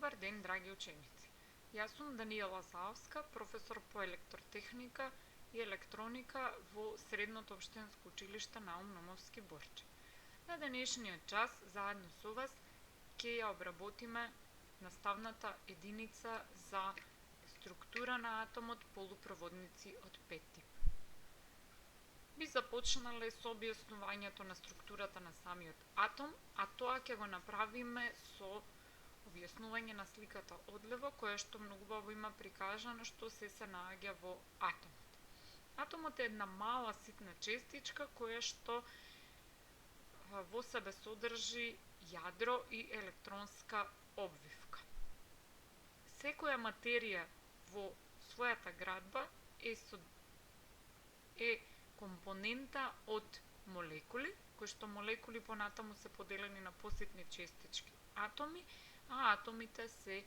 Добар ден, драги ученици! Јас сум Даниела Заовска, професор по електротехника и електроника во Средното општинско училиште Наум Номовски Борче. На денешниот час, заедно со вас, ќе ја обработиме наставната единица за структура на атомот, полупроводници од 5 тип. Би започнале со објаснувањето на структурата на самиот атом, а тоа ќе го направиме со објаснување на сликата одлево, која што многу убаво има прикажано што се наоѓа во атомот. Атомот е една мала ситна честичка која што во себе содржи јадро и електронска обвивка. Секоја материја во својата градба е компонента од молекули, кои што молекули понатаму се поделени на поситни честички атоми, а атомите се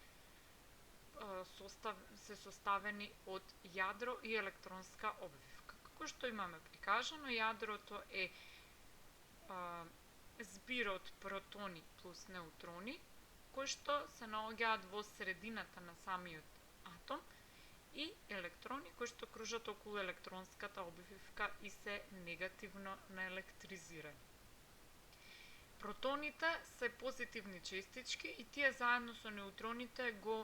составени од јадро и електронска обвивка. Како што имаме прикажано, јадрото е збир од протони плюс неутрони, кои што се наоѓаат во средината на самиот атом, и електрони кои што кружат околу електронската обвивка и се негативно наелектризирани. Протоните се позитивни честички и тие заедно со неутроните го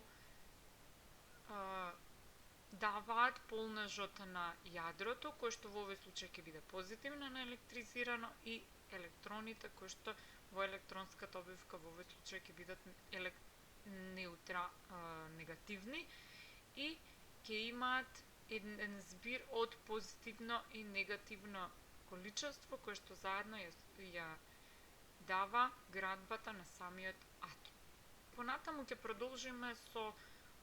даваат полнежот на јадрото, кој што во овој случај ќе биде позитивно наелектризирано, и електроните кои што во електронската обвивка во овој случај ќе бидат негативни и ќе имаат еден збир од позитивно и негативно количество кој што заедно ја дава градбата на самиот атом. Понатаму ќе продолжиме со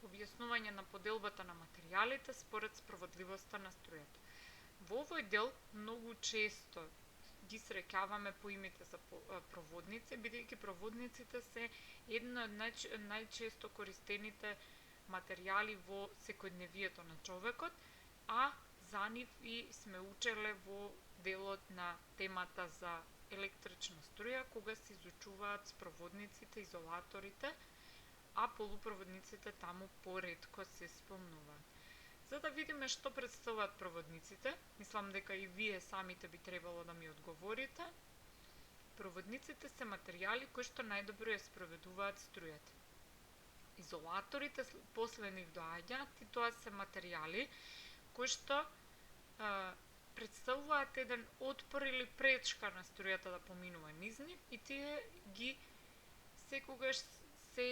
објаснување на поделбата на материјалите според спроводливоста на струјата. Во овој дел многу често ги среќаваме поимите за проводници, бидејќи проводниците се една од најчесто користените материјали во секојдневието на човекот, а за нив и сме учеле во делот на темата за електрична струја, кога се изучуваат спроводниците, изолаторите, а полупроводниците таму поретко се спомнуваат. За да видиме што представуваат проводниците, мислам дека и вие самите би требало да ми одговорите. Проводниците се материјали кои што најдобро ја спроведуваат струјата. Изолаторите после нив доаѓаат и тоа се материјали кои што представуваат еден отпор или пречка на струјата да поминува низ нив, и тие ги секогаш се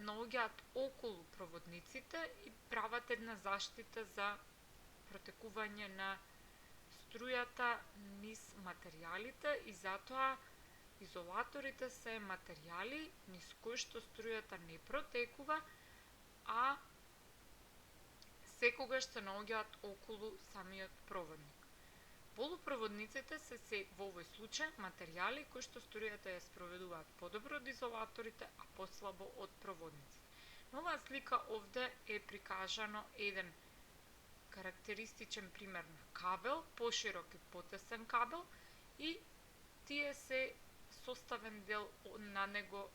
наоѓаат околу проводниците и прават една заштита за протекување на струјата низ материјалите, и затоа изолаторите се материјали низ кои што струјата не протекува, а секогаш се наоѓаат околу самиот проводник. Полупроводниците се во овој случај материјали кои што струјата ја спроведуваат подобро од изолаторите, а послабо од проводниците. На оваа слика овде е прикажано еден карактеристичен пример на кабел, поширок и потесен кабел, и тие се составен дел на него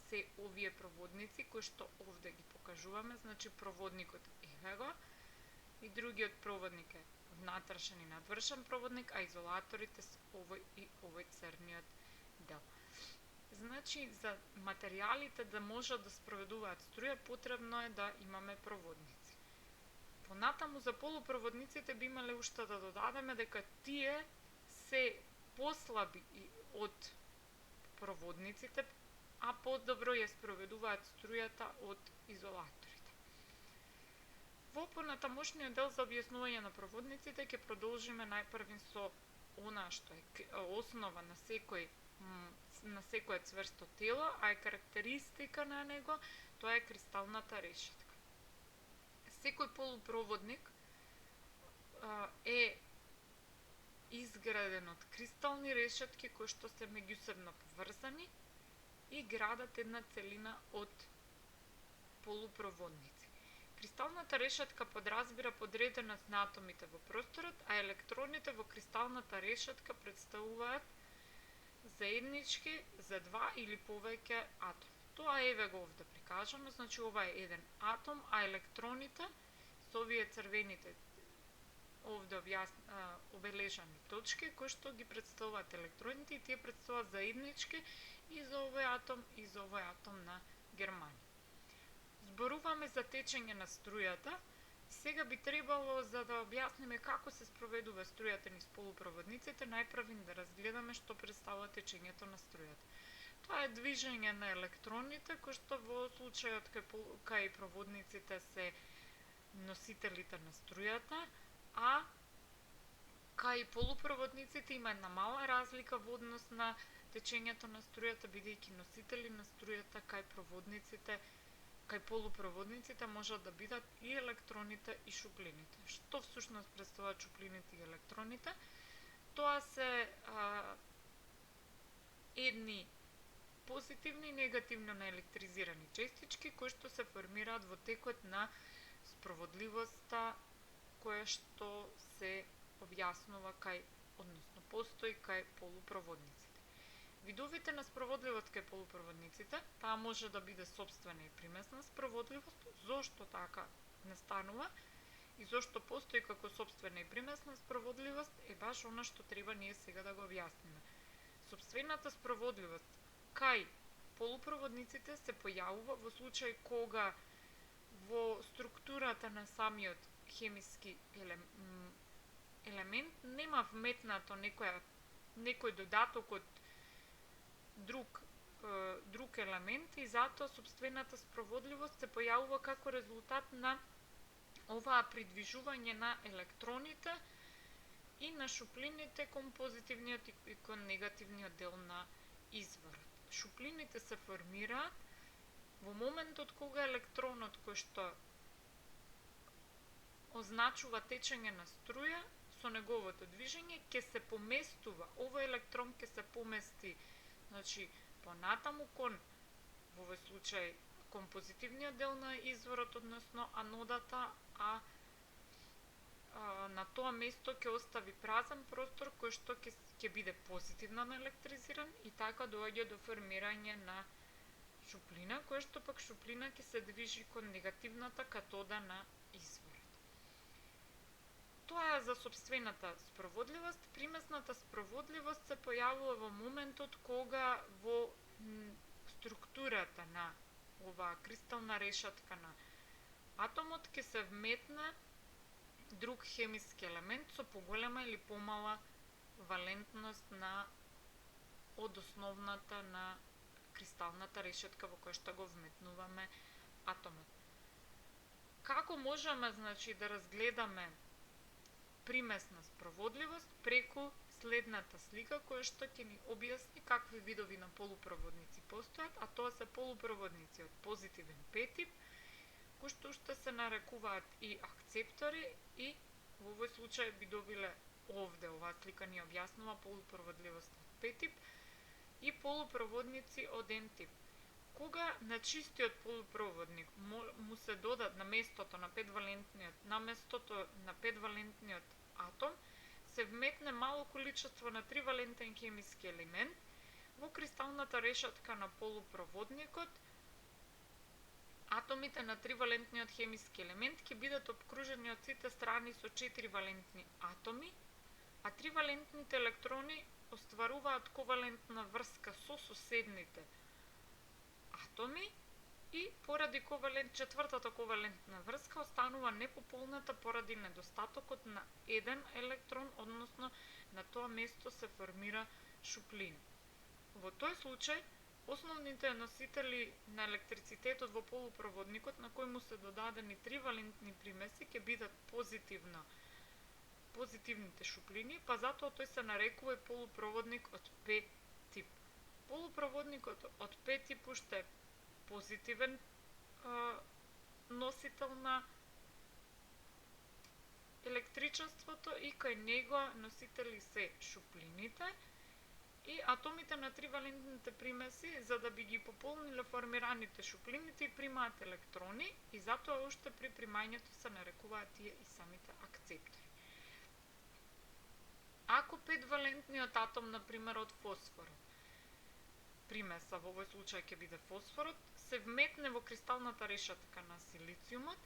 се овие проводници кои што овде ги покажуваме, значи проводникот еве го, и другиот проводник е внатрешен и надвршен проводник, а изолаторите се овој и овој црниот дел. Значи, за материјалите да можат да спроведуваат струја, потребно е да имаме проводници. Понатаму за полупроводниците би имале уште да додадеме дека тие се послаби од проводниците, а подобро ја спроведуваат струјата од изолаторите. Во понатамошниот дел за објаснување на проводниците ќе продолжиме најпрвин со она што е основа на секое цврсто тело, а е карактеристика на него, тоа е кристалната решетка. Секој полупроводник е изграден од кристални решетки кои што се меѓусебно поврзани и градат една целина од полупроводници. Кристалната решетка подразбира подреденост на атомите во просторот, а електроните во кристалната решетка представуваат заеднички за два или повеќе атоми. Тоа еве го овде прикажано, значи ова е еден атом, а електроните со овие црвените овде обележани точки кои што ги представуваат електроните и тие представуваат заеднички и за овој атом и за овој атом на Германија. Зборуваме за течење на струјата. Сега би требало, за да објасниме како се спроведува струјата низ полупроводниците, најпрво да разгледаме што представува течењето на струјата. Тоа е движење на електроните, кои што во случајот кај проводниците се носителите на струјата, а кај полупроводниците има една мала разлика во однос на течењето на струјата, бидејќи носители на струјата кај полупроводниците можат да бидат и електроните и шуплините. Што всушност представуваат шуплините и електроните? Тоа се едни позитивни и негативно наелектризирани честички кои што се формираат во текот на спроводливоста која што се објаснува постои кај полупроводниците. Видовите на спроводливост кај полупроводниците, таа може да биде сопствена и примесна спроводливост. Зошто така настанува и зошто постои како сопствена и примесна спроводливост е баш она што треба ние сега да го објасниме. Сопствената спроводливост кај полупроводниците се појавува во случај кога во структурата на самиот хемиски елемент нема вметнато некој додаток од друг елемент и затоа сопствената спроводливост се појавува како резултат на оваа придвижување на електроните и на шуплините кон позитивниот и кон негативниот дел на изворот. Шуплините се формираат во моментот кога електронот кој што означува течење на струја со неговото движење ќе се поместува, овој електрон ќе се помести, значи понатаму кон во овој случај кон позитивниот дел на изворот, односно анодата, а на тоа место ќе остави празен простор кој што ќе биде позитивно наелектризиран и така доаѓа до формирање на шуплина, која што пак шуплина ќе се движи кон негативната катода на изворот. Тоа е за сопствената спроводливост. Примесната спроводливост се појавува во моментот кога во структурата на оваа кристална решетка на атомот ќе се вметне друг хемиски елемент со поголема или помала валентност од основната на кристалната решетка во која што го вметнуваме атомот. Како можеме, значи, да разгледаме примесна спроводливост преку следната слика која што ќе ни објасни какви видови на полупроводници постојат, а тоа се полупроводници од позитивен П-тип, кои што уште се нарекуваат и акцептори и во овој случај би добиле овде, оваа слика ни објаснува полупроводливост од П-тип и полупроводници од Н-тип. Кога на чистиот полупроводник му се додат на местото на 5-валентниот атом, се вметне мало количество на 3-валентен хемиски елемент во кристалната решетка на полупроводникот, атомите на 3-валентниот хемиски елемент ќе бидат обкружени од сите страни со 4-валентни атоми, а 3-валентните електрони остваруваат ковалентна врска со соседните атоми и поради четвртата ковалентна врска останува непополната поради недостатокот на еден електрон, односно на тоа место се формира шуплина. Во тој случај, основните носители на електрицитетот во полупроводникот на кој му се додадени 3-валентни примеси ќе бидат позитивните шуплини, па затоа тој се нарекува и полупроводник од П-тип. Полупроводникот од П-тип уште е позитивен носител на електричеството и кај него носители се шуплините и атомите на 3-валентните примеси, за да би ги пополниле формираните шуплините и примаат електрони и затоа уште при примањето се нарекуваат тие и самите акцептори. Ако 5-валентниот атом, например, од фосфорот, примеса, во овој случај ќе биде фосфорот, се вметне во кристалната решетка на силициумот.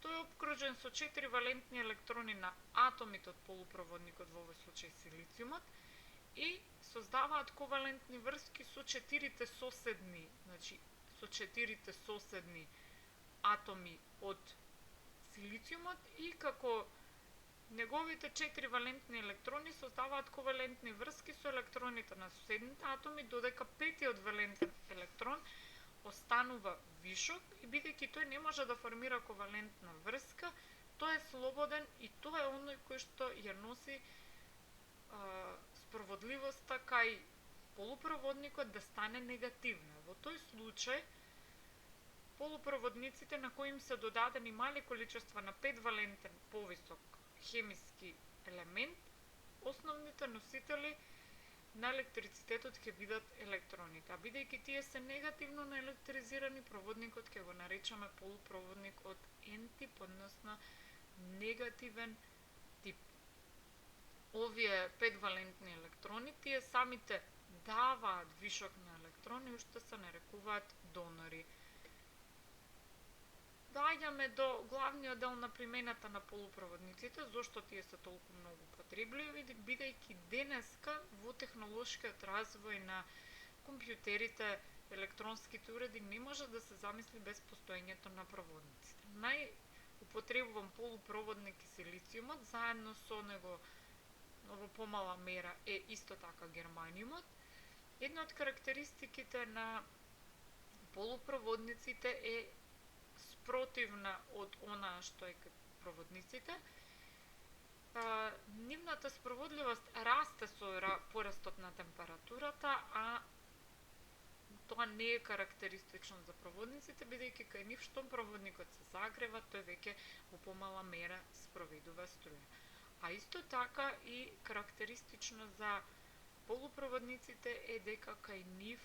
Тој е обкружен со 4 валентни електрони на атомите од полупроводникот, во овој случај силициумот, и создаваат ковалентни врски со 4 соседни, значи со 4 соседни атоми од силициумот, и како неговите 4 валентни електрони создаваат ковалентни врски со електроните на соседните атоми, додека петиот валентен електрон останува вишок и бидејќи тој не може да формира ковалентна врска, тој е слободен и тоа е оној кој што ја носи спроводливоста кај полупроводникот да стане негативна. Во тој случај, полупроводниците на кои им се додадени мали количества на 5 валентен повисок хемиски елемент, основните носители на електрицитетот ќе бидат електроните. А бидејќи тие се негативно наелектризирани, проводникот ќе го наречеме полупроводник од N-тип, односно негативен тип. Овие 5 валентни електрони, тие самите даваат вишок на електрони, уште се нарекуваат донори. Доаѓаме до главниот дел на примената на полупроводниците, зошто тие се толку многу потребливи, бидејќи денеска во технолошкиот развој на компјутерите, електронските уреди не може да се замисли без постоењето на проводниците. Најупотребуван полупроводник е силициумот, заедно со него во помала мера е исто така германиумот. Една од карактеристиките на полупроводниците е спротивна од онаа што е кај проводниците. Нивната спроводливост расте со порастот на температурата, а тоа не е карактеристично за проводниците, бидејќи кај нив штом проводникот се загрева, тој веќе во помала мера спроведува струја. А исто така и карактеристично за полупроводниците е дека кај нив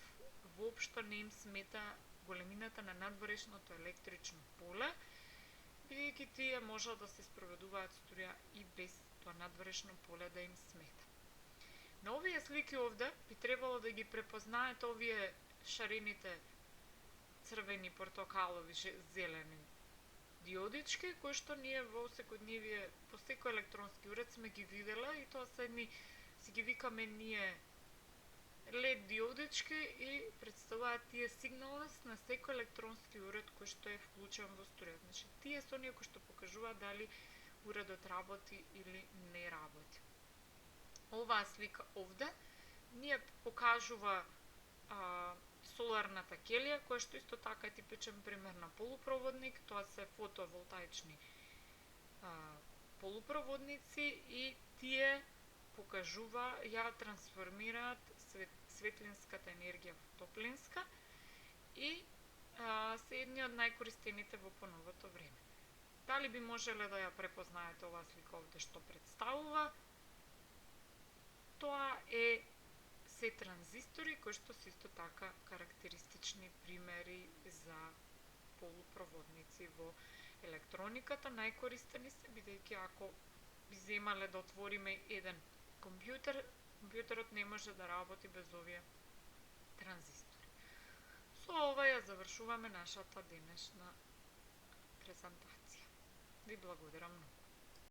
воопшто не им смета големината на надворешното електрично поле, бидејќи тие можат да се спроведуваат струја и без тоа надворешно поле да им смета. На овие слики овде би требало да ги препознаете овие шарените црвени, портокалови, зелени диодички, кои што ние во секој електронски уред сме ги виделе, и тоа се ги викаме ние LED диодички, и представуваат тие сигналност на секој електронски уред кој што е вклучен во струја. Значи, тие се оние кои што покажуваат дали уредот работи или не работи. Оваа слика овде ни покажува соларната келија, која што исто така е типичен пример на полупроводник. Тоа се фотоволтаични полупроводници, и тие ја трансформираат светлинската енергија во топлинска, и се едни од најкористените во поновото време. Дали би можеле да ја препознаете оваа слика овде што представува? Тоа се транзистори кои што се исто така карактеристични примери за полупроводници во електрониката. Најкористени се, бидејќи ако би земале да отвориме еден компјутерот не може да работи без овие транзистори. Со ова ја завршуваме нашата денешна презентација. Ви благодарам многу.